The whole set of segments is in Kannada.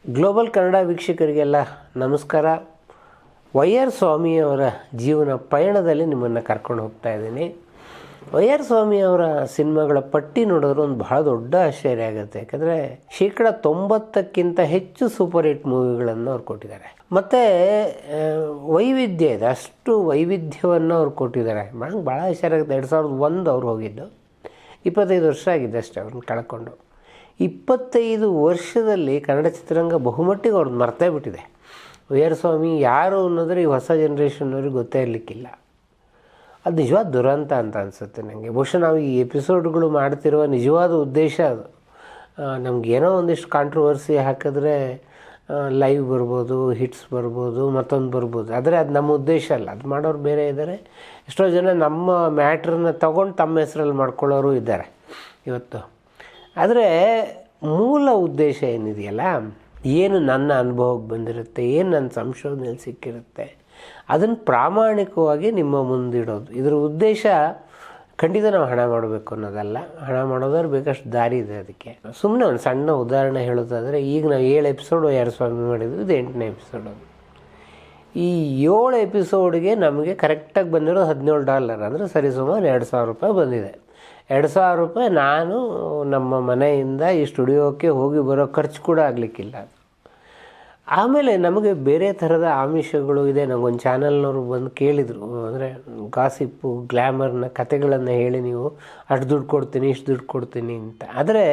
ಗ್ಲೋಬಲ್ ಕನ್ನಡ ವೀಕ್ಷಕರಿಗೆಲ್ಲ ನಮಸ್ಕಾರ. ವೈ ಆರ್ ಸ್ವಾಮಿಯವರ ಜೀವನ ಪಯಣದಲ್ಲಿ ನಿಮ್ಮನ್ನು ಕರ್ಕೊಂಡು ಹೋಗ್ತಾ ಇದ್ದೀನಿ. ವೈ ಆರ್ ಸ್ವಾಮಿಯವರ ಸಿನಿಮಾಗಳ ಪಟ್ಟಿ ನೋಡಿದ್ರೆ ಒಂದು ಬಹಳ ದೊಡ್ಡ ಆಶ್ಚರ್ಯ ಆಗುತ್ತೆ. ಯಾಕಂದರೆ 90%ಕ್ಕಿಂತ ಹೆಚ್ಚು ಸೂಪರ್ ಹಿಟ್ ಮೂವಿಗಳನ್ನು ಅವ್ರು ಕೊಟ್ಟಿದ್ದಾರೆ. ಮತ್ತು ವೈವಿಧ್ಯ ಇದೆ, ಅಷ್ಟು ವೈವಿಧ್ಯವನ್ನು ಅವ್ರು ಕೊಟ್ಟಿದ್ದಾರೆ. ನಂಗೆ ಭಾಳ ಆಶ್ಚರ್ಯ ಆಗುತ್ತೆ. 2001 ಅವ್ರು ಹೋಗಿದ್ದು, 25 ವರ್ಷ ಆಗಿದೆ ಅಷ್ಟೇ ಅವ್ರನ್ನ ಕಳ್ಕೊಂಡು. 25 ವರ್ಷದಲ್ಲಿ ಕನ್ನಡ ಚಿತ್ರರಂಗ ಬಹುಮಟ್ಟಿಗೆ ಅವ್ರದ್ದು ಮರ್ತೇ ಬಿಟ್ಟಿದೆ. ವೈ ಆರ್ ಸ್ವಾಮಿ ಯಾರು ಅನ್ನೋದ್ರೆ ಈ ಹೊಸ ಜನ್ರೇಷನ್ನವ್ರಿಗೆ ಗೊತ್ತೇ ಇರಲಿಕ್ಕಿಲ್ಲ. ಅದು ನಿಜವಾದ ದುರಂತ ಅಂತ ಅನಿಸುತ್ತೆ ನನಗೆ. ಬಹುಶಃ ನಾವು ಈ ಎಪಿಸೋಡ್ಗಳು ಮಾಡ್ತಿರುವ ನಿಜವಾದ ಉದ್ದೇಶ ಅದು. ನಮಗೇನೋ ಒಂದಿಷ್ಟು ಕಾಂಟ್ರವರ್ಸಿ ಹಾಕಿದ್ರೆ ಲೈವ್ ಬರ್ಬೋದು, ಹಿಟ್ಸ್ ಬರ್ಬೋದು, ಮತ್ತೊಂದು ಬರ್ಬೋದು. ಆದರೆ ಅದು ನಮ್ಮ ಉದ್ದೇಶ ಅಲ್ಲ. ಅದು ಮಾಡೋರು ಬೇರೆ ಇದ್ದಾರೆ. ಎಷ್ಟೋ ಜನ ನಮ್ಮ ಮ್ಯಾಟ್ರನ್ನ ತೊಗೊಂಡು ತಮ್ಮ ಹೆಸರಲ್ಲಿ ಮಾಡ್ಕೊಳ್ಳೋರು ಇದ್ದಾರೆ ಇವತ್ತು. ಆದರೆ ಮೂಲ ಉದ್ದೇಶ ಏನಿದೆಯಲ್ಲ, ಏನು ನನ್ನ ಅನುಭವಕ್ಕೆ ಬಂದಿರುತ್ತೆ, ಏನು ನನ್ನ ಸಂಶೋಧನೆಯಲ್ಲಿ ಸಿಕ್ಕಿರುತ್ತೆ, ಅದನ್ನು ಪ್ರಾಮಾಣಿಕವಾಗಿ ನಿಮ್ಮ ಮುಂದಿಡೋದು. ಇದರ ಉದ್ದೇಶ ಖಂಡಿತ ನಾವು ಹಣ ಮಾಡಬೇಕು ಅನ್ನೋದಲ್ಲ. ಹಣ ಮಾಡೋದಾದ್ರೆ ಬೇಕಷ್ಟು ದಾರಿ ಇದೆ ಅದಕ್ಕೆ. ಸುಮ್ಮನೆ ಒಂದು ಸಣ್ಣ ಉದಾಹರಣೆ ಹೇಳೋದಾದರೆ, ಈಗ ನಾವು 7 ಎಪಿಸೋಡ್ ವೈ ಆರ್ ಸ್ವಾಮಿ ಮಾಡಿದ್ವಿ, ಇದು 8ನೇ ಎಪಿಸೋಡ್. ಅದು ಈ 7 ಎಪಿಸೋಡ್ಗೆ ನಮಗೆ ಕರೆಕ್ಟಾಗಿ ಬಂದಿರೋದು $17, ಅಂದರೆ ಸರಿಸುಮಾರು $2,000 ಬಂದಿದೆ. $2,000 ನಾನು ನಮ್ಮ ಮನೆಯಿಂದ ಈ ಸ್ಟುಡಿಯೋಕ್ಕೆ ಹೋಗಿ ಬರೋ ಖರ್ಚು ಕೂಡ ಆಗಲಿಕ್ಕಿಲ್ಲ. ಆಮೇಲೆ ನಮಗೆ ಬೇರೆ ಥರದ ಆಮಿಷಗಳು ಇದೆ. ನನಗೊಂದು ಚಾನಲ್ನವರು ಬಂದು ಕೇಳಿದರು, ಅಂದರೆ ಗಾಸಿಪ್ಪು ಗ್ಲ್ಯಾಮರ್ನ ಕತೆಗಳನ್ನು ಹೇಳಿ ನೀವು ಅಷ್ಟು ದುಡ್ಡು ಕೊಡ್ತೀನಿ, ಇಷ್ಟು ದುಡ್ಡು ಕೊಡ್ತೀನಿ ಅಂತ. ಆದರೆ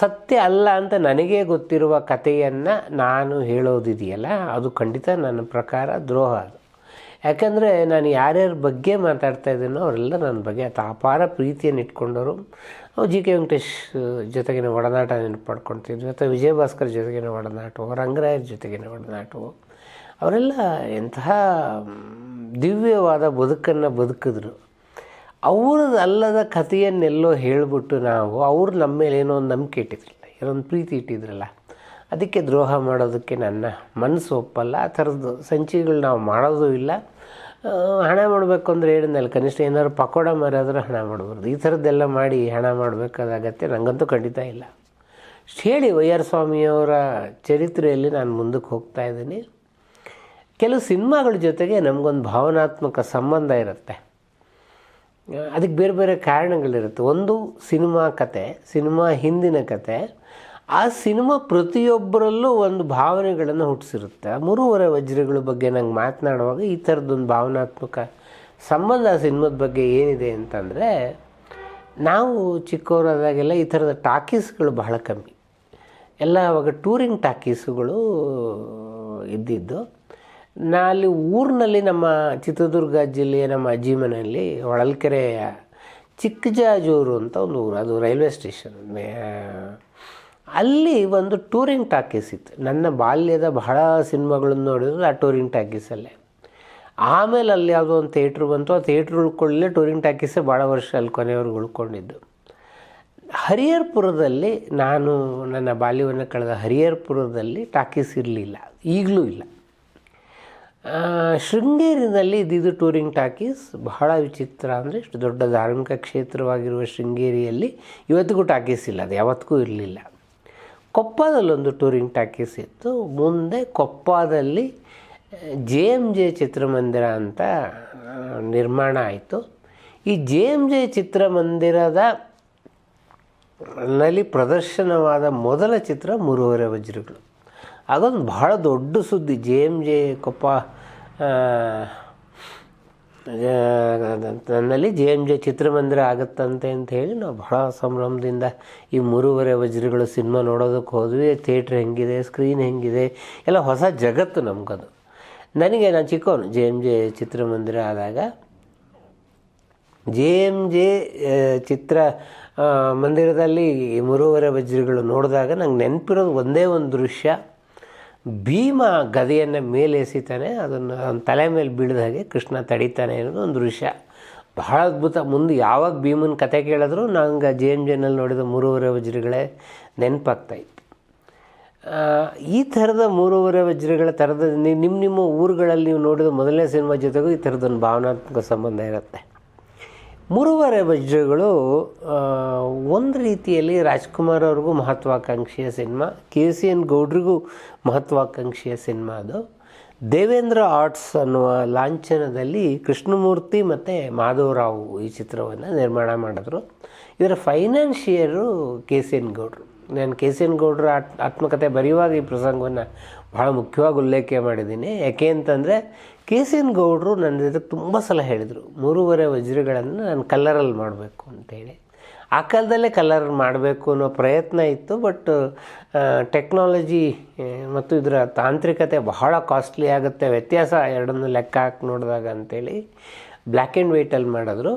ಸತ್ಯ ಅಲ್ಲ ಅಂತ ನನಗೇ ಗೊತ್ತಿರುವ ಕಥೆಯನ್ನು ನಾನು ಹೇಳೋದಿದೆಯಲ್ಲ, ಅದು ಖಂಡಿತ ನನ್ನ ಪ್ರಕಾರ ದ್ರೋಹ. ಅದು ಯಾಕಂದರೆ ನಾನು ಯಾರ್ಯಾರ ಬಗ್ಗೆ ಮಾತಾಡ್ತಾ ಇದ್ದೀನೋ ಅವರೆಲ್ಲ ನನ್ನ ಬಗ್ಗೆ ಅಪಾರ ಪ್ರೀತಿಯನ್ನು ಇಟ್ಕೊಂಡವರು. ಜಿ ಕೆ ವೆಂಕಟೇಶ್ ಜೊತೆಗಿನ ಒಡನಾಟ ನೆನಪು ಮಾಡ್ಕೊಳ್ತಿದ್ವಿ, ಅಥವಾ ವಿಜಯ ಭಾಸ್ಕರ್ ಜೊತೆಗಿನ ಒಡನಾಟವು, ರಂಗರಾಯರ ಜೊತೆಗಿನ ಒಡನಾಟವು. ಅವರೆಲ್ಲ ಎಂತಹ ದಿವ್ಯವಾದ ಬದುಕನ್ನು ಬದುಕಿದ್ರು. ಅವ್ರದ್ದು ಅಲ್ಲದ ಕಥೆಯನ್ನೆಲ್ಲೋ ಹೇಳಿಬಿಟ್ಟು ನಾವು ಅವ್ರು ನಮ್ಮ ಮೇಲೆ ಏನೋ ಒಂದು ನಂಬಿಕೆ ಇಟ್ಟಿದ್ರಲ್ಲ, ಏನೋ ಒಂದು ಪ್ರೀತಿ ಇಟ್ಟಿದ್ರಲ್ಲ, ಅದಕ್ಕೆ ದ್ರೋಹ ಮಾಡೋದಕ್ಕೆ ನನ್ನ ಮನಸ್ಸು ಒಪ್ಪಲ್ಲ. ಆ ಥರದ್ದು ಸಂಚಿಕೆಗಳು ನಾವು ಮಾಡೋದು ಇಲ್ಲ. ಹಣ ಮಾಡಬೇಕು ಅಂದರೆ ಹೇಳಿದ್ನಲ್ಲ, ಕನಿಷ್ಠ ಏನಾದ್ರು ಪಕೋಡ ಮಾರಾದರೂ ಹಣ ಮಾಡಬಾರ್ದು. ಈ ಥರದ್ದೆಲ್ಲ ಮಾಡಿ ಹಣ ಮಾಡಬೇಕಾದ ಅಗತ್ಯ ನನಗಂತೂ ಖಂಡಿತ ಇಲ್ಲ. ಹೇಳಿ ವೈ ಆರ್ ಸ್ವಾಮಿಯವರ ಚರಿತ್ರೆಯಲ್ಲಿ ನಾನು ಮುಂದಕ್ಕೆ ಹೋಗ್ತಾ ಇದ್ದೀನಿ. ಕೆಲವು ಸಿನಿಮಾಗಳ ಜೊತೆಗೆ ನಮಗೊಂದು ಭಾವನಾತ್ಮಕ ಸಂಬಂಧ ಇರುತ್ತೆ. ಅದಕ್ಕೆ ಬೇರೆ ಬೇರೆ ಕಾರಣಗಳಿರುತ್ತೆ. ಒಂದು ಸಿನಿಮಾ ಕತೆ, ಸಿನಿಮಾ ಹಿಂದಿನ ಕತೆ. ಆ ಸಿನಿಮಾ ಪ್ರತಿಯೊಬ್ಬರಲ್ಲೂ ಒಂದು ಭಾವನೆಗಳನ್ನು ಹುಟ್ಟಿಸಿರುತ್ತೆ. 3.5 ವಜ್ರಗಳ ಬಗ್ಗೆ ನಂಗೆ ಮಾತನಾಡುವಾಗ ಈ ಥರದ್ದೊಂದು ಭಾವನಾತ್ಮಕ ಸಂಬಂಧ ಆ ಸಿನಿಮಾದ ಬಗ್ಗೆ ಏನಿದೆ ಅಂತಂದರೆ, ನಾವು ಚಿಕ್ಕವರಾದಾಗೆಲ್ಲ ಈ ಥರದ ಟಾಕೀಸ್ಗಳು ಬಹಳ ಕಮ್ಮಿ. ಎಲ್ಲ ಅವಾಗ ಟೂರಿಂಗ್ ಟಾಕೀಸುಗಳು ಇದ್ದಿದ್ದು. ಅಲ್ಲಿ ಊರಿನಲ್ಲಿ ನಮ್ಮ ಚಿತ್ರದುರ್ಗ ಜಿಲ್ಲೆಯ ನಮ್ಮ ಅಜ್ಜಿ ಮನೆಯಲ್ಲಿ ಹೊಳಲ್ಕೆರೆಯ ಚಿಕ್ಕಜಾಜೂರು ಅಂತ ಒಂದು ಊರು, ಅದು ರೈಲ್ವೆ ಸ್ಟೇಷನ್. ಅಲ್ಲಿ ಒಂದು ಟೂರಿಂಗ್ ಟಾಕೀಸ್ ಇತ್ತು. ನನ್ನ ಬಾಲ್ಯದ ಬಹಳ ಸಿನಿಮಾಗಳನ್ನು ನೋಡಿದ್ರು ಆ ಟೂರಿಂಗ್ ಟಾಕೀಸಲ್ಲೇ. ಆಮೇಲೆ ಅಲ್ಲಿ ಯಾವುದೋ ಒಂದು ಥಿಯೇಟ್ರ್ ಬಂತು. ಆ ಥಿಯೇಟ್ರ್ ಉಳ್ಕೊಳ್ಳೇ ಟೂರಿಂಗ್ ಟಾಕೀಸೇ ಭಾಳ ವರ್ಷ ಅಲ್ಲಿ ಕೊನೆಯವ್ರಿಗೆ ಉಳ್ಕೊಂಡಿದ್ದು. ಹರಿಹರಪುರದಲ್ಲಿ ನಾನು ನನ್ನ ಬಾಲ್ಯವನ್ನು ಕಳೆದ ಹರಿಹರಪುರದಲ್ಲಿ ಟಾಕೀಸ್ ಇರಲಿಲ್ಲ, ಈಗಲೂ ಇಲ್ಲ. ಶೃಂಗೇರಿನಲ್ಲಿ ಇದ್ದಿದ್ದು ಟೂರಿಂಗ್ ಟಾಕೀಸ್. ಬಹಳ ವಿಚಿತ್ರ ಅಂದರೆ, ಇಷ್ಟು ದೊಡ್ಡ ಧಾರ್ಮಿಕ ಕ್ಷೇತ್ರವಾಗಿರುವ ಶೃಂಗೇರಿಯಲ್ಲಿ ಇವತ್ತಿಗೂ ಟಾಕೀಸ್ ಇಲ್ಲ, ಅದು ಯಾವತ್ತಿಗೂ ಇರಲಿಲ್ಲ. ಕೊಪ್ಪದಲ್ಲೊಂದು ಟೂರಿಂಗ್ ಟಾಕೀಸ್ ಇತ್ತು. ಮುಂದೆ ಕೊಪ್ಪದಲ್ಲಿ JMJ ಚಿತ್ರಮಂದಿರ ಅಂತ ನಿರ್ಮಾಣ ಆಯಿತು. ಈ JMJ ಚಿತ್ರಮಂದಿರದ ನಲ್ಲಿ ಪ್ರದರ್ಶನವಾದ ಮೊದಲ ಚಿತ್ರ 3.5 ವಜ್ರಗಳು. ಅದೊಂದು ಬಹಳ ದೊಡ್ಡ ಸುದ್ದಿ. JMJ ಕೊಪ್ಪ ನನ್ನಲ್ಲಿ JMJ ಚಿತ್ರಮಂದಿರ ಆಗುತ್ತಂತೆ ಅಂತ ಹೇಳಿ ನಾವು ಬಹಳ ಸಂಭ್ರಮದಿಂದ ಈ 3.5 ವಜ್ರಗಳು ಸಿನಿಮಾ ನೋಡೋದಕ್ಕೆ ಹೋದ್ವಿ. ಥಿಯೇಟ್ರ್ ಹೆಂಗಿದೆ, ಸ್ಕ್ರೀನ್ ಹೆಂಗಿದೆ, ಎಲ್ಲ ಹೊಸ ಜಗತ್ತು ನಮಗದು. ನಾನು ಚಿಕ್ಕವನು JMJ ಚಿತ್ರಮಂದಿರ ಆದಾಗ. JMJ ಚಿತ್ರ ಮಂದಿರದಲ್ಲಿ 3.5 ವಜ್ರಗಳು ನೋಡಿದಾಗ ನಂಗೆ ನೆನಪಿರೋದು ಒಂದೇ ಒಂದು ದೃಶ್ಯ. ಭೀಮ ಗದೆಯನ್ನು ಮೇಲೆ ಎಸಿತಾನೆ, ಅದನ್ನು ಅವನ ತಲೆ ಮೇಲೆ ಬೀಳಿದ ಹಾಗೆ ಕೃಷ್ಣ ತಡಿತಾನೆ ಅನ್ನೋದು ಒಂದು ದೃಶ್ಯ. ಬಹಳ ಅದ್ಭುತ. ಮುಂದೆ ಯಾವಾಗ ಭೀಮನ ಕತೆ ಕೇಳಿದ್ರು ನಂಗೆ JMJನಲ್ಲಿ ನೋಡಿದ 3.5 ವಜ್ರಗಳೇ ನೆನಪಾಗ್ತಾಯಿತ್ತು. ಈ ಥರದ 3.5 ವಜ್ರಗಳ ಥರದ ನಿಮ್ಮ ಊರುಗಳಲ್ಲಿ ನೀವು ನೋಡಿದ ಮೊದಲನೇ ಸಿನಿಮಾ ಜೊತೆಗೂ ಈ ಥರದೊಂದು ಭಾವನಾತ್ಮಕ ಸಂಬಂಧ ಇರುತ್ತೆ. ಮೂರುವರೆ ವಜ್ರಗಳು ಒಂದು ರೀತಿಯಲ್ಲಿ ರಾಜ್ಕುಮಾರ್ ಅವ್ರಿಗೂ ಮಹತ್ವಾಕಾಂಕ್ಷೆಯ ಸಿನಿಮಾ, KCN ಗೌಡ್ರಿಗೂ ಮಹತ್ವಾಕಾಂಕ್ಷೆಯ ಸಿನಿಮಾ. ಅದು ದೇವೇಂದ್ರ ಆರ್ಟ್ಸ್ ಅನ್ನುವ ಲಾಂಛನದಲ್ಲಿ ಕೃಷ್ಣಮೂರ್ತಿ ಮತ್ತು ಮಾಧವರಾವ್ ಈ ಚಿತ್ರವನ್ನು ನಿರ್ಮಾಣ ಮಾಡಿದ್ರು. ಇದರ ಫೈನಾನ್ಷಿಯರು KCN ಗೌಡ್ರು. ನಾನು KCN ಗೌಡ್ರ ಆತ್ಮಕಥೆ ಬರೆಯುವಾಗ ಈ ಪ್ರಸಂಗವನ್ನು ಭಾಳ ಮುಖ್ಯವಾಗಿ ಉಲ್ಲೇಖ ಮಾಡಿದ್ದೀನಿ. ಯಾಕೆ ಅಂತಂದರೆ KCN ಗೌಡ್ರು ನನ್ನ ಜೊತೆ ತುಂಬ ಸಲ ಹೇಳಿದರು, ಮೂರುವರೆ ವಜ್ರಗಳನ್ನು ನಾನು ಕಲ್ಲರಲ್ಲಿ ಮಾಡಬೇಕು ಅಂತೇಳಿ. ಆ ಕಾಲದಲ್ಲೇ ಕಲರ್ ಮಾಡಬೇಕು ಅನ್ನೋ ಪ್ರಯತ್ನ ಇತ್ತು. ಬಟ್ ಟೆಕ್ನಾಲಜಿ ಮತ್ತು ಇದರ ತಾಂತ್ರಿಕತೆ ಬಹಳ ಕಾಸ್ಟ್ಲಿ ಆಗುತ್ತೆ, ವ್ಯತ್ಯಾಸ ಎರಡನ್ನೂ ಲೆಕ್ಕ ಹಾಕಿ ನೋಡಿದಾಗ ಅಂಥೇಳಿ ಬ್ಲ್ಯಾಕ್ ಆ್ಯಂಡ್ ವೈಟಲ್ಲಿ ಮಾಡಿದ್ರು.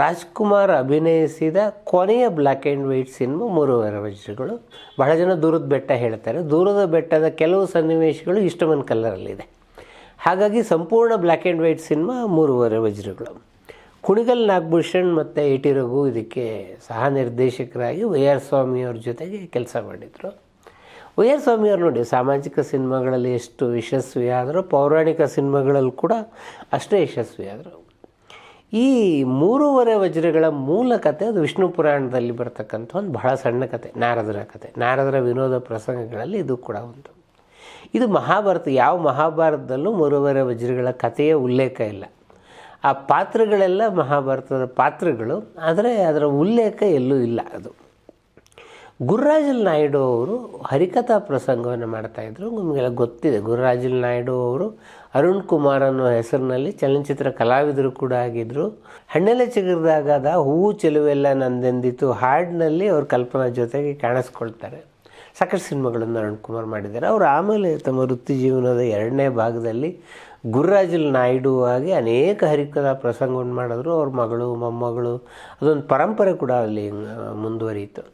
ರಾಜ್ಕುಮಾರ್ ಅಭಿನಯಿಸಿದ ಕೊನೆಯ ಬ್ಲ್ಯಾಕ್ ಆ್ಯಂಡ್ ವೈಟ್ ಸಿನಿಮಾ ಮೂರುವರೆ ವಜ್ರಗಳು. ಬಹಳ ಜನ ದೂರದ ಬೆಟ್ಟ ಹೇಳ್ತಾರೆ. ದೂರದ ಬೆಟ್ಟದ ಕೆಲವು ಸನ್ನಿವೇಶಗಳು ಇಷ್ಟಮನ್ ಕಲ್ಲರಲ್ಲಿದೆ. ಹಾಗಾಗಿ ಸಂಪೂರ್ಣ ಬ್ಲ್ಯಾಕ್ ಆ್ಯಂಡ್ ವೈಟ್ ಸಿನಿಮಾ ಮೂರುವರೆ ವಜ್ರಗಳು. ಕುಣಿಗಲ್ ನಾಗಭೂಷಣ್ ಮತ್ತು AT ರಘು ಇದಕ್ಕೆ ಸಹ ನಿರ್ದೇಶಕರಾಗಿ YR ಸ್ವಾಮಿಯವ್ರ ಜೊತೆಗೆ ಕೆಲಸ ಮಾಡಿದರು. YR ಸ್ವಾಮಿಯವ್ರು ನೋಡಿ, ಸಾಮಾಜಿಕ ಸಿನಿಮಾಗಳಲ್ಲಿ ಎಷ್ಟು ಯಶಸ್ವಿಯಾದರೂ ಪೌರಾಣಿಕ ಸಿನಿಮಾಗಳಲ್ಲಿ ಕೂಡ ಅಷ್ಟೇ ಯಶಸ್ವಿಯಾದರು. ಈ ಮೂರುವರೆ ವಜ್ರಗಳ ಮೂಲ ಕಥೆ ಅದು ವಿಷ್ಣು ಪುರಾಣದಲ್ಲಿ ಬರ್ತಕ್ಕಂಥ ಒಂದು ಬಹಳ ಸಣ್ಣ ಕಥೆ, ನಾರದರ ಕಥೆ. ನಾರದರ ವಿನೋದ ಪ್ರಸಂಗಗಳಲ್ಲಿ ಇದು ಕೂಡ ಒಂದು. ಇದು ಮಹಾಭಾರತ, ಯಾವ ಮಹಾಭಾರತದಲ್ಲೂ ಮೂರುವರೆ ವಜ್ರಗಳ ಕಥೆಯ ಉಲ್ಲೇಖ ಇಲ್ಲ. ಆ ಪಾತ್ರಗಳೆಲ್ಲ ಮಹಾಭಾರತದ ಪಾತ್ರಗಳು, ಆದರೆ ಅದರ ಉಲ್ಲೇಖ ಎಲ್ಲೂ ಇಲ್ಲ. ಅದು ಗುರುರಾಜಲ್ ನಾಯ್ಡು ಅವರು ಹರಿಕಥಾ ಪ್ರಸಂಗವನ್ನು ಮಾಡ್ತಾಯಿದ್ರು. ನಿಮಗೆಲ್ಲ ಗೊತ್ತಿದೆ, ಗುರುರಾಜಲ್ ನಾಯ್ಡು ಅವರು ಅರುಣ್ ಕುಮಾರ್ ಅನ್ನೋ ಹೆಸರಿನಲ್ಲಿ ಚಲನಚಿತ್ರ ಕಲಾವಿದರು ಕೂಡ ಆಗಿದ್ದರು. ಹಣ್ಣೆಲೆ ಚಿಗುರಿದಾಗದ ಹೂವು ಚೆಲುವೆಲ್ಲ ನಂದೆಂದಿತು ಹಾಡಿನಲ್ಲಿ ಅವರು ಕಲ್ಪನಾ ಜೊತೆಗೆ ಕಾಣಿಸ್ಕೊಳ್ತಾರೆ. ಸಾಕಷ್ಟು ಸಿನಿಮಾಗಳನ್ನು ಅರುಣ್ ಕುಮಾರ್ ಮಾಡಿದ್ದಾರೆ. ಅವರು ಆಮೇಲೆ ತಮ್ಮ ವೃತ್ತಿ ಜೀವನದ 2ನೇ ಭಾಗದಲ್ಲಿ ಗುರುರಾಜಲ್ ನಾಯ್ಡು ಆಗಿ ಅನೇಕ ಹರಿಕಥಾ ಪ್ರಸಂಗವನ್ನು ಮಾಡಿದ್ರು. ಅವ್ರ ಮಗಳು, ಮೊಮ್ಮಗಳು, ಅದೊಂದು ಪರಂಪರೆ ಕೂಡ ಅಲ್ಲಿ ಮುಂದುವರಿಯಿತು.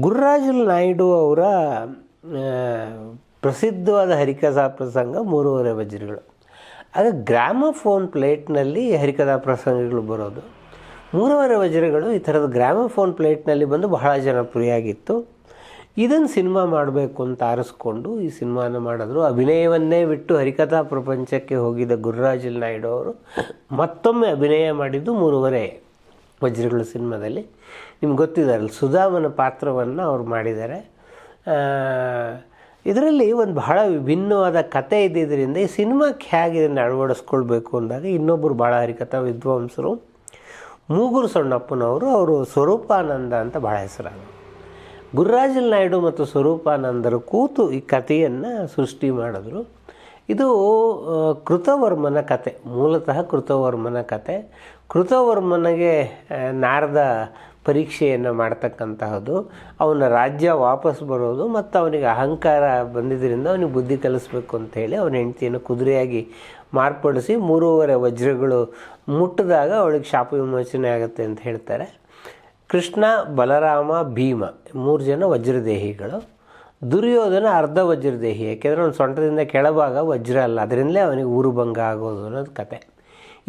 ಗುರುರಾಜಲ್ ನಾಯ್ಡು ಅವರ ಪ್ರಸಿದ್ಧವಾದ ಹರಿಕಥಾ ಪ್ರಸಂಗ ಮೂರುವರೆ ವಜ್ರಗಳು. ಆಗ ಗ್ರಾಮಫೋನ್ ಪ್ಲೇಟ್ನಲ್ಲಿ ಹರಿಕಥಾ ಪ್ರಸಂಗಗಳು ಬರೋದು. ಮೂರುವರೆ ವಜ್ರಗಳು ಈ ಥರದ ಗ್ರಾಮಫೋನ್ ಪ್ಲೇಟ್ನಲ್ಲಿ ಬಂದು ಬಹಳ ಜನಪ್ರಿಯ ಆಗಿತ್ತು. ಇದನ್ನು ಸಿನಿಮಾ ಮಾಡಬೇಕು ಅಂತ ಆರಿಸ್ಕೊಂಡು ಈ ಸಿನಿಮಾನ ಮಾಡಿದ್ರು. ಅಭಿನಯವನ್ನೇ ಬಿಟ್ಟು ಹರಿಕಥಾ ಪ್ರಪಂಚಕ್ಕೆ ಹೋಗಿದ್ದ ಗುರುರಾಜಲ್ ನಾಯ್ಡು ಅವರು ಮತ್ತೊಮ್ಮೆ ಅಭಿನಯ ಮಾಡಿದ್ದು ಮೂರುವರೆ ವಜ್ರಗಳು ಸಿನಿಮಾದಲ್ಲಿ. ನಿಮ್ಗೆ ಗೊತ್ತಿದ್ದಾರೆ, ಸುಧಾಮನ ಪಾತ್ರವನ್ನು ಅವ್ರು ಮಾಡಿದ್ದಾರೆ. ಇದರಲ್ಲಿ ಒಂದು ಬಹಳ ವಿಭಿನ್ನವಾದ ಕತೆ ಇದ್ದಿದ್ದರಿಂದ ಈ ಸಿನಿಮಾಕ್ಕೆ ಹೇಗೆ ಇದನ್ನು ಅಳವಡಿಸ್ಕೊಳ್ಬೇಕು ಅಂದಾಗ ಇನ್ನೊಬ್ಬರು ಭಾಳ ಹರಿಕಥಾ ವಿದ್ವಾಂಸರು ಮೂಗೂರು ಸೊಣ್ಣಪ್ಪನವರು, ಅವರು ಸ್ವರೂಪಾನಂದ ಅಂತ ಭಾಳ ಹೆಸರಾದರು. ಗುರುರಾಜಲ್ ನಾಯ್ಡು ಮತ್ತು ಸ್ವರೂಪಾನಂದರು ಕೂತು ಈ ಕಥೆಯನ್ನು ಸೃಷ್ಟಿ ಮಾಡಿದ್ರು. ಇದು ಕೃತವರ್ಮನ ಕತೆ, ಮೂಲತಃ ಕೃತವರ್ಮನ ಕತೆ. ಕೃತವರ್ಮನಿಗೆ ನಾರದ ಪರೀಕ್ಷೆಯನ್ನು ಮಾಡ್ತಕ್ಕಂತಹದ್ದು, ಅವನ ರಾಜ್ಯ ವಾಪಸ್ ಬರೋದು ಮತ್ತು ಅವನಿಗೆ ಅಹಂಕಾರ ಬಂದಿದ್ದರಿಂದ ಅವನಿಗೆ ಬುದ್ಧಿ ಕಲಿಸ್ಬೇಕು ಅಂಥೇಳಿ ಅವನ ಹೆಂಡತಿಯನ್ನು ಕುದುರೆಯಾಗಿ ಮಾರ್ಪಡಿಸಿ ಮೂರುವರೆ ವಜ್ರಗಳು ಮುಟ್ಟಿದಾಗ ಅವಳಿಗೆ ಶಾಪ ವಿಮೋಚನೆ ಆಗುತ್ತೆ ಅಂತ ಹೇಳ್ತಾರೆ. ಕೃಷ್ಣ, ಬಲರಾಮ, ಭೀಮ 3 ಜನ ವಜ್ರದೇಹಿಗಳು. ದುರ್ಯೋಧನ ಅರ್ಧ ವಜ್ರದೇಹಿ, ಯಾಕೆಂದರೆ ಅವನ ಸೊಂಟದಿಂದ ಕೆಳಭಾಗ ವಜ್ರ ಅಲ್ಲ, ಅದರಿಂದಲೇ ಅವನಿಗೆ ಊರುಭಂಗ ಆಗೋದು ಅನ್ನೋದು ಕತೆ.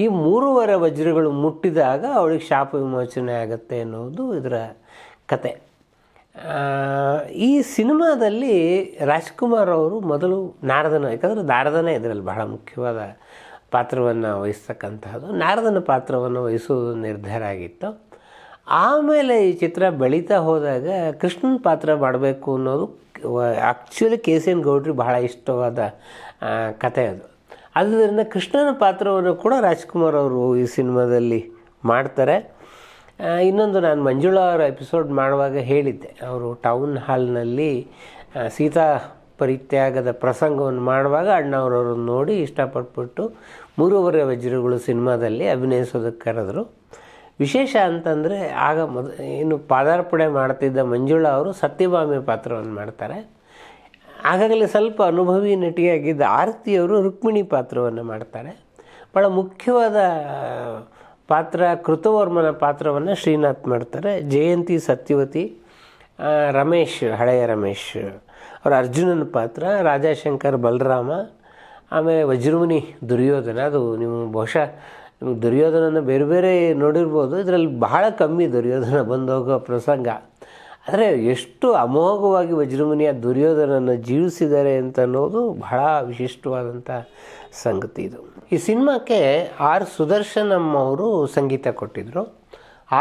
ಈ ಮೂರುವರೆ ವಜ್ರಗಳು ಮುಟ್ಟಿದಾಗ ಅವಳಿಗೆ ಶಾಪ ವಿಮೋಚನೆ ಆಗುತ್ತೆ ಅನ್ನೋದು ಇದರ ಕತೆ. ಈ ಸಿನಿಮಾದಲ್ಲಿ ರಾಜ್ಕುಮಾರ್ ಅವರು ಮೊದಲು ನಾರದನ, ಯಾಕಂದರೆ ನಾರದನೇ ಇದರಲ್ಲಿ ಬಹಳ ಮುಖ್ಯವಾದ ಪಾತ್ರವನ್ನು ವಹಿಸ್ತಕ್ಕಂತಹದ್ದು, ನಾರದನ ಪಾತ್ರವನ್ನು ವಹಿಸುವುದು ನಿರ್ಧಾರ ಆಗಿತ್ತು. ಆಮೇಲೆ ಈ ಚಿತ್ರ ಬೆಳೀತಾ ಹೋದಾಗ ಕೃಷ್ಣನ ಪಾತ್ರ ಮಾಡಬೇಕು ಅನ್ನೋದು ಆ್ಯಕ್ಚುಲಿ KCN ಗೌಡ್ರಿಗೆ ಬಹಳ ಇಷ್ಟವಾದ ಕತೆ ಅದು. ಆದ್ದರಿಂದ ಕೃಷ್ಣನ ಪಾತ್ರವನ್ನು ಕೂಡ ರಾಜ್ಕುಮಾರ್ ಅವರು ಈ ಸಿನಿಮಾದಲ್ಲಿ ಮಾಡ್ತಾರೆ. ಇನ್ನೊಂದು, ನಾನು ಮಂಜುಳಾ ಅವರ ಎಪಿಸೋಡ್ ಮಾಡುವಾಗ ಹೇಳಿದ್ದೆ, ಅವರು ಟೌನ್ ಹಾಲ್ನಲ್ಲಿ ಸೀತಾ ಪರಿತ್ಯಾಗದ ಪ್ರಸಂಗವನ್ನು ಮಾಡುವಾಗ ಅಣ್ಣವರವ್ರನ್ನ ನೋಡಿ ಇಷ್ಟಪಟ್ಬಿಟ್ಟು ಮೂರುವರೆ ವಜ್ರಗಳು ಸಿನಿಮಾದಲ್ಲಿ ಅಭಿನಯಿಸೋದಕ್ಕೆ ಕರೆದರು. ವಿಶೇಷ ಅಂತಂದರೆ ಆಗ ಏನು ಪಾದಾರ್ಪಣೆ ಮಾಡ್ತಿದ್ದ ಮಂಜುಳಾ ಅವರು ಸತ್ಯಭಾಮೆ ಪಾತ್ರವನ್ನು ಮಾಡ್ತಾರೆ. ಆಗಾಗಲೇ ಸ್ವಲ್ಪ ಅನುಭವಿ ನಟಿಯಾಗಿದ್ದ ಆರತಿಯವರು ರುಕ್ಮಿಣಿ ಪಾತ್ರವನ್ನು ಮಾಡ್ತಾರೆ. ಭಾಳ ಮುಖ್ಯವಾದ ಪಾತ್ರ ಕೃತವರ್ಮನ ಪಾತ್ರವನ್ನು ಶ್ರೀನಾಥ್ ಮಾಡ್ತಾರೆ. ಜಯಂತಿ ಸತ್ಯವತಿ, ರಮೇಶ್, ಹಳೆಯ ರಮೇಶ್ ಅವರ ಅರ್ಜುನನ ಪಾತ್ರ, ರಾಜಾಶಂಕರ್ ಬಲರಾಮ, ಆಮೇಲೆ ವಜ್ರಮುನಿ ದುರ್ಯೋಧನ. ಅದು ನೀವು ಬಹುಶಃ ನಿಮಗೆ ದುರ್ಯೋಧನನ ಬೇರೆ ಬೇರೆ ನೋಡಿರ್ಬೋದು, ಇದರಲ್ಲಿ ಬಹಳ ಕಮ್ಮಿ ದುರ್ಯೋಧನ ಬಂದೋಗೋ ಪ್ರಸಂಗ. ಆದರೆ ಎಷ್ಟು ಅಮೋಘವಾಗಿ ವಜ್ರಮುನಿಯ ದುರ್ಯೋಧನನ್ನು ಜೀವಿಸಿದ್ದಾರೆ ಅಂತ ಅನ್ನೋದು ಬಹಳ ವಿಶಿಷ್ಟವಾದಂಥ ಸಂಗತಿ ಇದು. ಈ ಸಿನಿಮಾಕ್ಕೆ ಆರ್ ಸುದರ್ಶನಂ ಅವರು ಸಂಗೀತ ಕೊಟ್ಟಿದ್ದರು.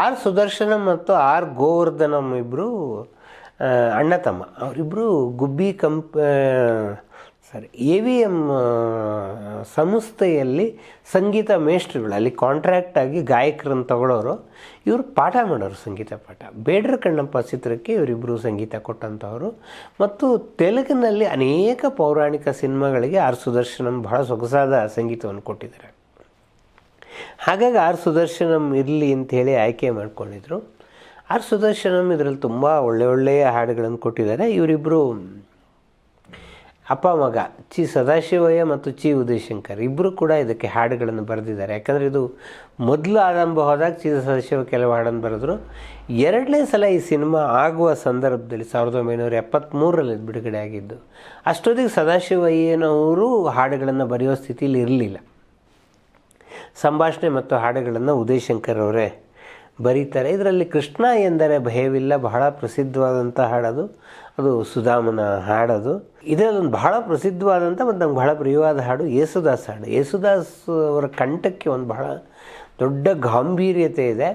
ಆರ್ ಸುದರ್ಶನಂ ಮತ್ತು ಆರ್ ಗೋವರ್ಧನಂ ಇಬ್ಬರು ಅಣ್ಣ ತಮ್ಮ. ಅವರಿಬ್ಬರು ಗುಬ್ಬಿ AVM ಸಂಸ್ಥೆಯಲ್ಲಿ ಸಂಗೀತ ಮೇಷ್ಟ್ರುಗಳು, ಅಲ್ಲಿ ಕಾಂಟ್ರಾಕ್ಟ್ ಆಗಿ ಗಾಯಕರನ್ನು ತಗೊಳ್ಳೋರು. ಇವರು ಪಾಠ ಮಾಡೋರು, ಸಂಗೀತ ಪಾಠ. ಬೇಡ್ರ ಕಣ್ಣಪ್ಪ ಚಿತ್ರಕ್ಕೆ ಇವರಿಬ್ಬರು ಸಂಗೀತ ಕೊಟ್ಟಂಥವರು. ಮತ್ತು ತೆಲುಗಿನಲ್ಲಿ ಅನೇಕ ಪೌರಾಣಿಕ ಸಿನಿಮಾಗಳಿಗೆ ಆರ್ ಸುದರ್ಶನಂ ಬಹಳ ಸೊಗಸಾದ ಸಂಗೀತವನ್ನು ಕೊಟ್ಟಿದ್ದಾರೆ. ಹಾಗಾಗಿ ಆರ್ ಸುದರ್ಶನಂ ಇರಲಿ ಅಂಥೇಳಿ ಆಯ್ಕೆ ಮಾಡ್ಕೊಂಡಿದ್ರು. ಆರ್ ಸುದರ್ಶನಂ ಇದರಲ್ಲಿ ತುಂಬ ಒಳ್ಳೆಯ ಹಾಡುಗಳನ್ನು ಕೊಟ್ಟಿದ್ದಾರೆ. ಇವರಿಬ್ಬರು ಅಪ್ಪ ಮಗ, ಚಿ ಸದಾಶಿವಯ್ಯ ಮತ್ತು ಚಿ ಉದಯಶಂಕರ್ ಇಬ್ಬರು ಕೂಡ ಇದಕ್ಕೆ ಹಾಡುಗಳನ್ನು ಬರೆದಿದ್ದಾರೆ. ಯಾಕಂದರೆ ಇದು ಮೊದಲು ಆರಂಭ ಹೋದಾಗ ಚಿ ಸದಾಶಿವ ಕೆಲವು ಹಾಡನ್ನು ಬರೆದರು. ಎರಡನೇ ಸಲ ಈ ಸಿನಿಮಾ ಆಗುವ ಸಂದರ್ಭದಲ್ಲಿ 1973ರಲ್ಲಿ ಬಿಡುಗಡೆ ಆಗಿದ್ದು. ಅಷ್ಟೊತ್ತಿಗೆ ಸದಾಶಿವಯ್ಯನವರು ಹಾಡುಗಳನ್ನು ಬರೆಯೋ ಸ್ಥಿತಿಯಲ್ಲಿ ಇರಲಿಲ್ಲ. ಸಂಭಾಷಣೆ ಮತ್ತು ಹಾಡುಗಳನ್ನು ಉದಯಶಂಕರ್ ಅವರೇ ಬರೀತಾರೆ. ಇದರಲ್ಲಿ ಕೃಷ್ಣ ಎಂದರೆ ಭಯವಿಲ್ಲ ಬಹಳ ಪ್ರಸಿದ್ಧವಾದಂಥ ಹಾಡದು. ಅದು ಸುಧಾಮನ ಹಾಡದು. ಇದರಲ್ಲೊಂದು ಬಹಳ ಪ್ರಸಿದ್ಧವಾದಂಥ ಮತ್ತು ನಂಗೆ ಬಹಳ ಪ್ರಿಯವಾದ ಹಾಡು ಯೇಸುದಾಸ್ ಹಾಡು. ಯೇಸುದಾಸ್ ಅವರ ಕಂಠಕ್ಕೆ ಒಂದು ಬಹಳ ದೊಡ್ಡ ಗಾಂಭೀರ್ಯತೆ ಇದೆ.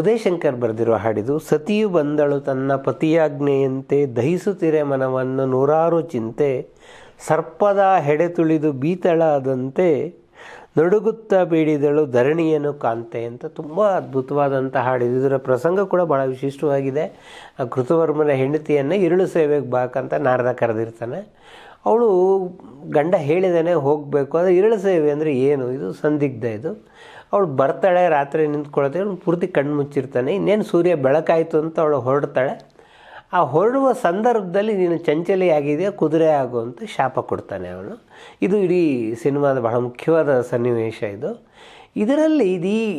ಉದಯಶಂಕರ್ ಬರೆದಿರೋ ಹಾಡಿದು. ಸತಿಯು ಬಂದಳು ತನ್ನ ಪತಿಯಾಜ್ಞೆಯಂತೆ, ದಹಿಸುತ್ತಿರೆ ಮನವನ್ನು ನೂರಾರು ಚಿಂತೆ, ಸರ್ಪದ ಹೆಡೆ ತುಳಿದು ಬೀತಳಾದಂತೆ, ನಡುಗುತ್ತಾ ಬೇಡಿದಳು ಧರಣಿಯನ್ನು ಕಾಂತೆ ಅಂತ ತುಂಬ ಅದ್ಭುತವಾದಂಥ ಹಾಡಿದು. ಇದರ ಪ್ರಸಂಗ ಕೂಡ ಭಾಳ ವಿಶಿಷ್ಟವಾಗಿದೆ. ಕೃತವರ್ಮನ ಹೆಂಡತಿಯನ್ನು ಇರುಳು ಸೇವೆಗೆ ಬಾಕಂತ ನಾರದ ಕರೆದಿರ್ತಾನೆ. ಅವಳು ಗಂಡ ಹೇಳಿದಾನೆ ಹೋಗಬೇಕು. ಅದು ಇರುಳು ಸೇವೆ ಅಂದರೆ ಏನು? ಇದು ಸಂದಿಗ್ಧ. ಇದು ಅವಳು ಬರ್ತಾಳೆ, ರಾತ್ರಿ ನಿಂತ್ಕೊಳ್ತಾಳೆ, ಅವಳು ಪೂರ್ತಿ ಕಣ್ಣು ಮುಚ್ಚಿರ್ತಾನೆ. ಇನ್ನೇನು ಸೂರ್ಯ ಬೆಳಕಾಯಿತು ಅಂತ ಅವಳು ಹೊರಡ್ತಾಳೆ. ಆ ಹೊರಡುವ ಸಂದರ್ಭದಲ್ಲಿ ನೀನು ಚಂಚಲೆಯಾಗಿದೆಯಾ, ಕುದುರೆ ಆಗು ಅಂತ ಶಾಪ ಕೊಡ್ತಾನೆ ಅವನು. ಇದು ಇಡೀ ಸಿನಿಮಾದ ಬಹಳ ಮುಖ್ಯವಾದ ಸನ್ನಿವೇಶ ಇದು. ಇದರಲ್ಲಿ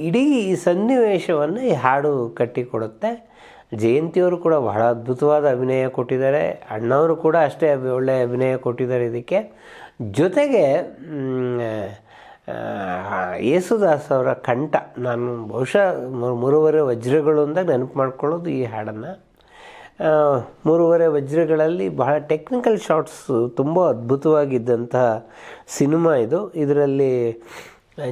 ಇಡೀ ಸನ್ನಿವೇಶವನ್ನು ಈ ಹಾಡು ಕಟ್ಟಿಕೊಡುತ್ತೆ. ಜಯಂತಿಯವರು ಕೂಡ ಬಹಳ ಅದ್ಭುತವಾದ ಅಭಿನಯ ಕೊಟ್ಟಿದ್ದಾರೆ. ಅಣ್ಣವರು ಕೂಡ ಅಷ್ಟೇ ಒಳ್ಳೆಯ ಅಭಿನಯ ಕೊಟ್ಟಿದ್ದಾರೆ ಇದಕ್ಕೆ. ಜೊತೆಗೆ ಯೇಸುದಾಸ್ ಅವರ ಕಂಠ, ನಾನು ಬಹುಶಃ 3 ವಜ್ರಗಳು ಅಂದಾಗ ನೆನಪು ಮಾಡ್ಕೊಳ್ಳೋದು ಈ ಹಾಡನ್ನು. 3 ವಜ್ರಗಳಲ್ಲಿ ಬಹಳ ಟೆಕ್ನಿಕಲ್ ಶಾಟ್ಸ್ ತುಂಬ ಅದ್ಭುತವಾಗಿದ್ದಂತಹ ಸಿನಿಮಾ ಇದು. ಇದರಲ್ಲಿ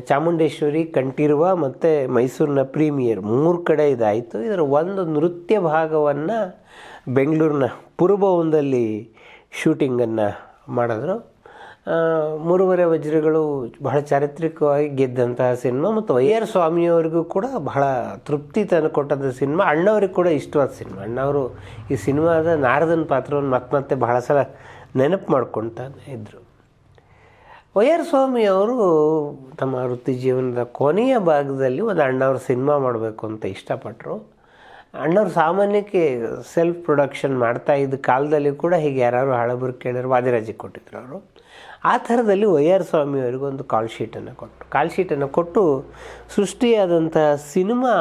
ಚಾಮುಂಡೇಶ್ವರಿ, ಕಂಠೀರವ ಮತ್ತು ಮೈಸೂರಿನ ಪ್ರೀಮಿಯರ್ 3 ಕಡೆ ಇದಾಯಿತು. ಇದರ ಒಂದು ನೃತ್ಯ ಭಾಗವನ್ನು ಬೆಂಗಳೂರಿನ ಪುರಭವನದಲ್ಲಿ ಶೂಟಿಂಗನ್ನು ಮಾಡಿದ್ರು. 3 ವಜ್ರಗಳು ಬಹಳ ಚಾರಿತ್ರಿಕವಾಗಿ ಗೆದ್ದಂತಹ ಸಿನಿಮಾ ಮತ್ತು ವೈಆರ್ ಸ್ವಾಮಿಯವರಿಗೂ ಕೂಡ ಬಹಳ ತೃಪ್ತಿ ತಂದು ಕೊಟ್ಟಂಥ ಸಿನಿಮಾ. ಅಣ್ಣವ್ರಿಗೆ ಕೂಡ ಇಷ್ಟವಾದ ಸಿನಿಮಾ. ಅಣ್ಣವರು ಈ ಸಿನಿಮಾದ ನಾರದನ ಪಾತ್ರವನ್ನು ಮತ್ತೆ ಬಹಳ ಸಲ ನೆನಪು ಮಾಡ್ಕೊಳ್ತಾನೆ ಇದ್ದರು. ವೈಆರ್ ಸ್ವಾಮಿಯವರು ತಮ್ಮ ವೃತ್ತಿ ಜೀವನದ ಕೊನೆಯ ಭಾಗದಲ್ಲಿ ಒಂದು ಅಣ್ಣವ್ರ ಸಿನಿಮಾ ಮಾಡಬೇಕು ಅಂತ ಇಷ್ಟಪಟ್ಟರು. ಅಣ್ಣವ್ರು ಸಾಮಾನ್ಯಕ್ಕೆ ಸೆಲ್ಫ್ ಪ್ರೊಡಕ್ಷನ್ ಮಾಡ್ತಾ ಇದ್ದ ಕಾಲದಲ್ಲಿ ಕೂಡ ಹೀಗೆ ಯಾರು ಹಳಬರು ಕೇಳಿದ್ರು ವಾದಿರಾಜಿಗೆ ಕೊಟ್ಟಿದ್ರು ಅವರು. ಆ ಥರದಲ್ಲಿ ವೈಆರ್ ಸ್ವಾಮಿಯವರಿಗೊಂದು ಕಾಲ್ ಶೀಟನ್ನು ಕೊಟ್ಟು ಸೃಷ್ಟಿಯಾದಂಥ ಸಿನಿಮಾ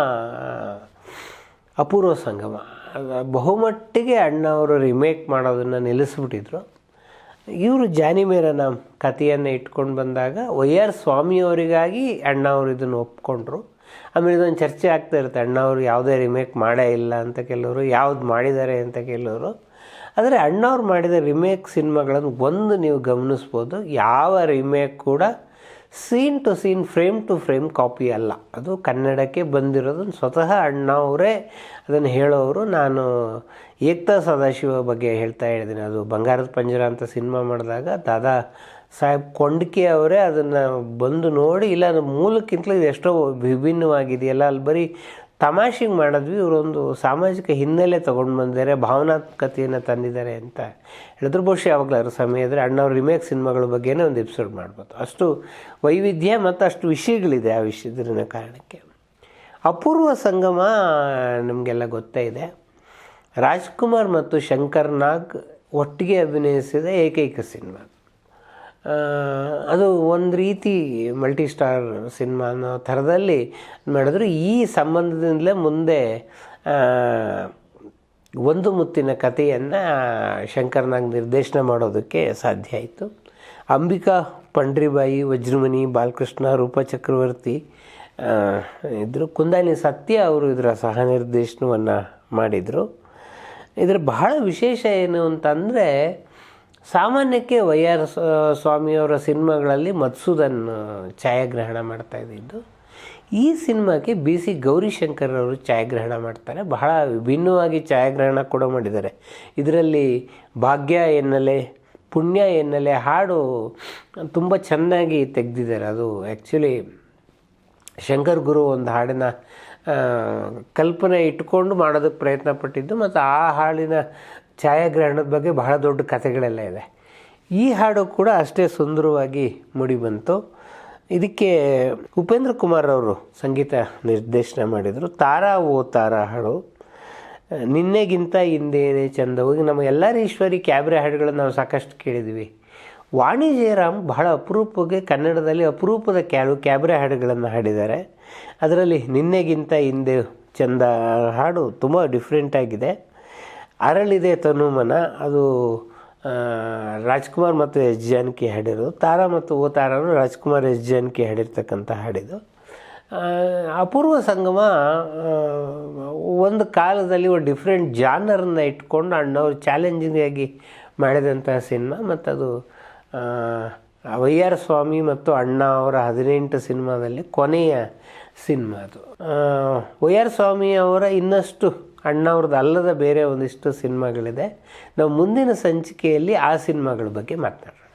ಅಪೂರ್ವ ಸಂಗಮ. ಬಹುಮಟ್ಟಿಗೆ ಅಣ್ಣವರು ರಿಮೇಕ್ ಮಾಡೋದನ್ನು ನಿಲ್ಲಿಸ್ಬಿಟ್ಟಿದ್ರು. ಇವರು ಜಾನಿ ಮೇರನ ಕಥೆಯನ್ನು ಇಟ್ಕೊಂಡು ಬಂದಾಗ ವೈಆರ್ ಸ್ವಾಮಿಯವರಿಗಾಗಿ ಅಣ್ಣವರು ಇದನ್ನು ಒಪ್ಕೊಂಡ್ರು. ಆಮೇಲೆ ಇದೊಂದು ಚರ್ಚೆ ಆಗ್ತಾ ಇರುತ್ತೆ, ಅಣ್ಣವರು ಯಾವುದೇ ರಿಮೇಕ್ ಮಾಡೇ ಇಲ್ಲ ಅಂತ ಕೆಲವರು, ಯಾವ್ದು ಮಾಡಿದ್ದಾರೆ ಅಂತ ಕೆಲವರು. ಆದರೆ ಅಣ್ಣವ್ರು ಮಾಡಿದ ರಿಮೇಕ್ ಸಿನಿಮಾಗಳನ್ನು ಒಂದು ನೀವು ಗಮನಿಸ್ಬೋದು, ಯಾವ ರಿಮೇಕ್ ಕೂಡ scene to scene, frame to frame copy ಅಲ್ಲ. ಅದು ಕನ್ನಡಕ್ಕೆ ಬಂದಿರೋದು ಸ್ವತಃ ಅಣ್ಣವರೇ ಅದನ್ನು ಹೇಳೋರು. ನಾನು ಏಕ್ತಾ ಸದಾಶಿವ ಬಗ್ಗೆ ಹೇಳ್ತಾ ಇದ್ದೀನಿ. ಅದು ಬಂಗಾರದ ಪಂಜರ ಅಂತ ಸಿನಿಮಾ ಮಾಡಿದಾಗ ದಾದಾ ಸಾಹೇಬ್ ಕೊಂಡ್ಕೆ ಅವರೇ ಅದನ್ನು ಬಂದು ನೋಡಿ, ಇಲ್ಲ ಅದು ಮೂಲಕ್ಕಿಂತಲೂ ಇದು ಎಷ್ಟೋ ವಿಭಿನ್ನವಾಗಿದೆಯಲ್ಲ, ಅಲ್ಲಿ ಬರೀ ತಮಾಷೆಗೆ ಮಾಡಿದ್ವಿ, ಇವರೊಂದು ಸಾಮಾಜಿಕ ಹಿನ್ನೆಲೆ ತೊಗೊಂಡು ಬಂದಿದ್ದಾರೆ, ಭಾವನಾತ್ಮಕತೆಯನ್ನು ತಂದಿದ್ದಾರೆ ಅಂತ ಹೇಳಿದ್ರು. ಬಹುಶಃ ಯಾವಾಗಲಾದ್ರು ಸಮಯ ಇದ್ದರೆ ಅಣ್ಣವ್ರ ರಿಮೇಕ್ ಸಿನಿಮಾಗಳ ಬಗ್ಗೆನೇ ಒಂದು ಎಪಿಸೋಡ್ ಮಾಡ್ಬೋದು. ಅಷ್ಟು ವೈವಿಧ್ಯ ಮತ್ತು ಅಷ್ಟು ವಿಷಯಗಳಿದೆ ಆ ವಿಷಯದ ಕಾರಣಕ್ಕೆ. ಅಪೂರ್ವ ಸಂಗಮ ನಮಗೆಲ್ಲ ಗೊತ್ತೇ ಇದೆ. ರಾಜ್ಕುಮಾರ್ ಮತ್ತು ಶಂಕರ್ ನಾಗ್ ಒಟ್ಟಿಗೆ ಅಭಿನಯಿಸಿದ ಏಕೈಕ ಸಿನಿಮಾ. ಅದು ಒಂದು ರೀತಿ ಮಲ್ಟಿ ಸ್ಟಾರ್ ಸಿನಿಮಾ ಅನ್ನೋ ಥರದಲ್ಲಿ ಮಾಡಿದ್ರು. ಈ ಸಂಬಂಧದಿಂದಲೇ ಮುಂದೆ ಒಂದು ಮುತ್ತಿನ ಕಥೆಯನ್ನು ಶಂಕರ್ ನಾಗ್ ನಿರ್ದೇಶನ ಮಾಡೋದಕ್ಕೆ ಸಾಧ್ಯ ಆಯಿತು. ಅಂಬಿಕಾ ಪಂಡ್ರಿಬಾಯಿ, ವಜ್ರಮುನಿ, ಬಾಲಕೃಷ್ಣ, ರೂಪ ಚಕ್ರವರ್ತಿ ಇದ್ದರು. ಕುಂದಾಲಿ ಸತ್ಯ ಅವರು ಇದರ ಸಹ ನಿರ್ದೇಶನವನ್ನು ಮಾಡಿದರು. ಇದರ ಬಹಳ ವಿಶೇಷ ಏನು ಅಂತಂದರೆ, ಸಾಮಾನ್ಯಕ್ಕೆ ವೈ ಆರ್ ಸ್ವಾಮಿಯವರ ಸಿನಿಮಾಗಳಲ್ಲಿ ಮಧುಸೂದನ್ ಛಾಯಾಗ್ರಹಣ ಮಾಡ್ತಾ ಇದ್ದಿದ್ದು. ಈ ಸಿನಿಮಾಕ್ಕೆ ಬಿ ಸಿ ಗೌರಿಶಂಕರ್ ಅವರು ಛಾಯಾಗ್ರಹಣ ಮಾಡ್ತಾರೆ. ಬಹಳ ವಿಭಿನ್ನವಾಗಿ ಛಾಯಾಗ್ರಹಣ ಕೂಡ ಮಾಡಿದ್ದಾರೆ. ಇದರಲ್ಲಿ ಭಾಗ್ಯ ಎನ್ನಲೆ ಪುಣ್ಯ ಎನ್ನಲೆ ಹಾಡು ತುಂಬ ಚೆನ್ನಾಗಿ ತೆಗೆದಿದ್ದಾರೆ. ಅದು ಆ್ಯಕ್ಚುಲಿ ಶಂಕರ್ ಗುರು ಒಂದು ಹಾಡಿನ ಕಲ್ಪನೆ ಇಟ್ಕೊಂಡು ಮಾಡೋದಕ್ಕೆ ಪ್ರಯತ್ನ ಪಟ್ಟಿದ್ದು, ಮತ್ತು ಆ ಹಾಡಿನ ಛಾಯಾಗ್ರಹಣದ ಬಗ್ಗೆ ಬಹಳ ದೊಡ್ಡ ಕಥೆಗಳೆಲ್ಲ ಇದೆ. ಈ ಹಾಡು ಕೂಡ ಅಷ್ಟೇ ಸುಂದರವಾಗಿ ಮೂಡಿಬಂತು. ಇದಕ್ಕೆ ಉಪೇಂದ್ರ ಕುಮಾರ್ ಅವರು ಸಂಗೀತ ನಿರ್ದೇಶನ ಮಾಡಿದರು. ತಾರಾ ಓ ತಾರಾ ಹಾಡು, ನಿನ್ನೆಗಿಂತ ಹಿಂದೇನೆ ಚಂದವು, ನಮ್ಮ ಎಲ್ಲರೀಶ್ವರಿ ಕ್ಯಾಬ್ರೆ ಹಾಡುಗಳನ್ನು ನಾವು ಸಾಕಷ್ಟು ಕೇಳಿದ್ವಿ. ವಾಣಿ ಜಯರಾಮ್ ಬಹಳ ಅಪರೂಪಕ್ಕೆ ಕನ್ನಡದಲ್ಲಿ ಅಪರೂಪದ ಕ್ಯಾಬ್ರೆ ಹಾಡುಗಳನ್ನು ಹಾಡಿದ್ದಾರೆ. ಅದರಲ್ಲಿ ನಿನ್ನೆಗಿಂತ ಹಿಂದೆ ಚಂದ ಹಾಡು ತುಂಬ ಡಿಫ್ರೆಂಟಾಗಿದೆ. ಅರಳಿದೆ ತನುಮನ, ಅದು ರಾಜ್ಕುಮಾರ್ ಮತ್ತು ಎಸ್ ಜಾನಕಿ ಹಾಡಿರೋದು. ತಾರಾ ಮತ್ತು ಓ ತಾರಾನು ರಾಜ್ಕುಮಾರ್ ಎಸ್ ಜಾನಕಿ ಹಾಡಿರ್ತಕ್ಕಂಥ ಹಾಡಿದು. ಅಪೂರ್ವ ಸಂಗಮ ಒಂದು ಕಾಲದಲ್ಲಿ ಒಂದು ಡಿಫ್ರೆಂಟ್ ಜಾನರನ್ನ ಇಟ್ಕೊಂಡು ಅಣ್ಣವ್ರು ಚಾಲೆಂಜಿಂಗಾಗಿ ಮಾಡಿದಂಥ ಸಿನಿಮಾ, ಮತ್ತು ಅದು ವೈ ಆರ್ ಸ್ವಾಮಿ ಮತ್ತು ಅಣ್ಣ ಅವರ 18 ಸಿನಿಮಾದಲ್ಲಿ ಕೊನೆಯ ಸಿನಿಮಾ ಅದು. ವೈ ಆರ್ ಸ್ವಾಮಿ ಅವರ ಇನ್ನಷ್ಟು ಅಣ್ಣವ್ರದ್ದು ಅಲ್ಲದ ಬೇರೆ ಒಂದಿಷ್ಟು ಸಿನಿಮಾಗಳಿದೆ. ನಾವು ಮುಂದಿನ ಸಂಚಿಕೆಯಲ್ಲಿ ಆ ಸಿನಿಮಾಗಳ ಬಗ್ಗೆ ಮಾತನಾಡೋಣ.